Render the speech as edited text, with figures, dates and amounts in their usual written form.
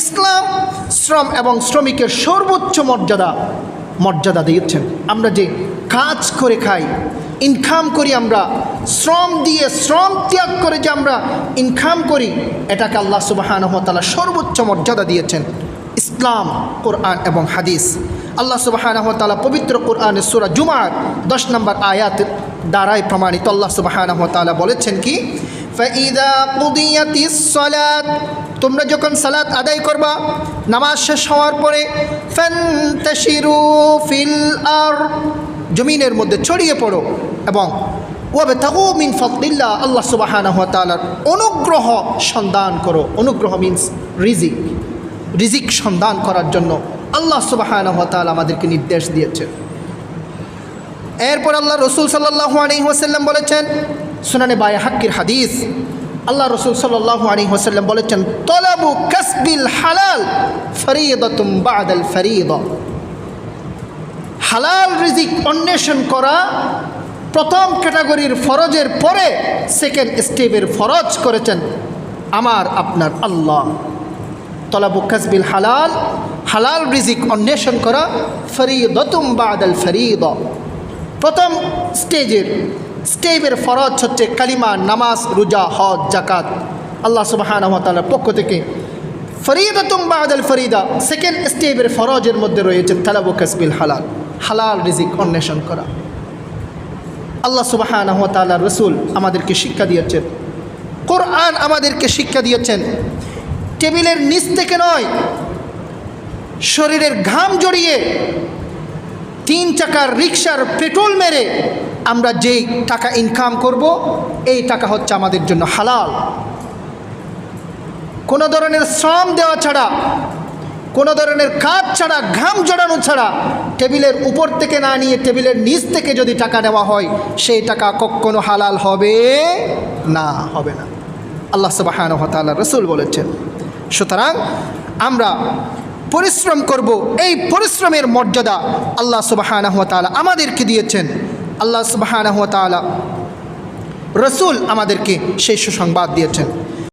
ইসলাম শ্রম এবং শ্রমিকের সর্বোচ্চ মর্যাদা দিয়েছেন। আমরা যে কাজ করে খাই, ইনকাম করি, আমরা শ্রম দিয়ে, শ্রম ত্যাগ করে যে আমরা ইনকাম করি, এটাকে আল্লাহ সুবহানাহু ওয়া তাআলা সর্বোচ্চ মর্যাদা দিয়েছেন। ইসলাম, কোরআন এবং হাদিস। আল্লাহ সুবহানাহু ওয়া তাআলা পবিত্র কোরআনের সূরা জুমার 10 নম্বর আয়াত দ্বারাই প্রমাণিত। আল্লাহ সুবহানাহু ওয়া তাআলা বলেছেন কি, ফাইদা কুদিয়াতিস সালাত, তোমরা যখন সালাত আদায় করবা, নামাজ শেষ হওয়ার পরে, ফান্তাশিরু ফিল আরদ, জমিনের মধ্যে ছড়িয়ে পড়ো, এবং ওয়াবতাগু মিন ফাদলিল্লাহ, আল্লাহ সুবহানাহু ওয়া তাআলার অনুগ্রহ সন্ধান করো। অনুগ্রহ মিনস রিজিক সন্ধান করার জন্য আল্লাহ সুবহানাহু ওয়া তাআলা আমাদেরকে নির্দেশ দিয়েছেন। এরপর আল্লাহ রসুল সাল্লাল্লাহু আলাইহি ওয়াসাল্লাম বলেছেন, সুনানে বাইহাক্কির হাদিস, আল্লাহ রসুল সাল্লাল্লাহু আলাইহি ওয়াসাল্লাম বলেছেন, তলাবু কাসবিল হালাল ফরিদাতুম বাদাল ফরিদা, হালাল রিজিক অন্বেষণ করা প্রথম ক্যাটাগরির ফরজের পরে সেকেন্ড স্টেপের ফরজ করেছেন আমার আপনার আল্লাহ। তলাবু কাসবিল হালাল, হালাল রিজিক অন্বেষণ করা, ফরিদাতুম বাদাল ফরিদা, প্রথম স্টেপের ফরজ হচ্ছে কালিমা, নামাজ, রোজা, হজ, যাকাত। আল্লাহ সুবহানাহু ওয়া তাআলার পক্ষ থেকে ফরিদাতুম বাদাল ফরিদা, সেকেন্ড স্টেপের ফরজের মধ্যে রয়েছে তলাবু কাসবিল হালাল, হালাল রিজিক অন্বেষণ করা। আল্লাহ সুবহানাহু ওয়া তাআলার রাসূল আমাদেরকে শিক্ষা দিয়েছেন, কোরআন আমাদেরকে শিক্ষা দিয়েছেন, টেবিলের নিচ থেকে নয়, শরীরের ঘাম জড়িয়ে 3 চাকার রিকশার পেট্রোল মেরে আমরা যেই টাকা ইনকাম করব, এই টাকা হচ্ছে আমাদের জন্য হালাল। কোনো ধরনের শ্রম দেওয়া ছাড়া, কোনো ধরনের কাজ ছাড়া, ঘাম জড়ানো ছাড়া, টেবিলের উপর থেকে না নিয়ে টেবিলের নিচ থেকে যদি টাকা নেওয়া হয়, সেই টাকা কখনো হালাল হবে না। আল্লাহ সুবহানাহু ওয়া তাআলা রাসূল বলেছেন। সুতরাং আমরা পরিশ্রম করব, এই পরিশ্রমের মর্যাদা আল্লাহ সুবহানাহু ওয়া তাআলা আমাদেরকে দিয়েছেন। আল্লাহ সুবহানাহু ওয়া তাআলা রাসূল আমাদেরকে সেই সুসংবাদ দিয়েছেন।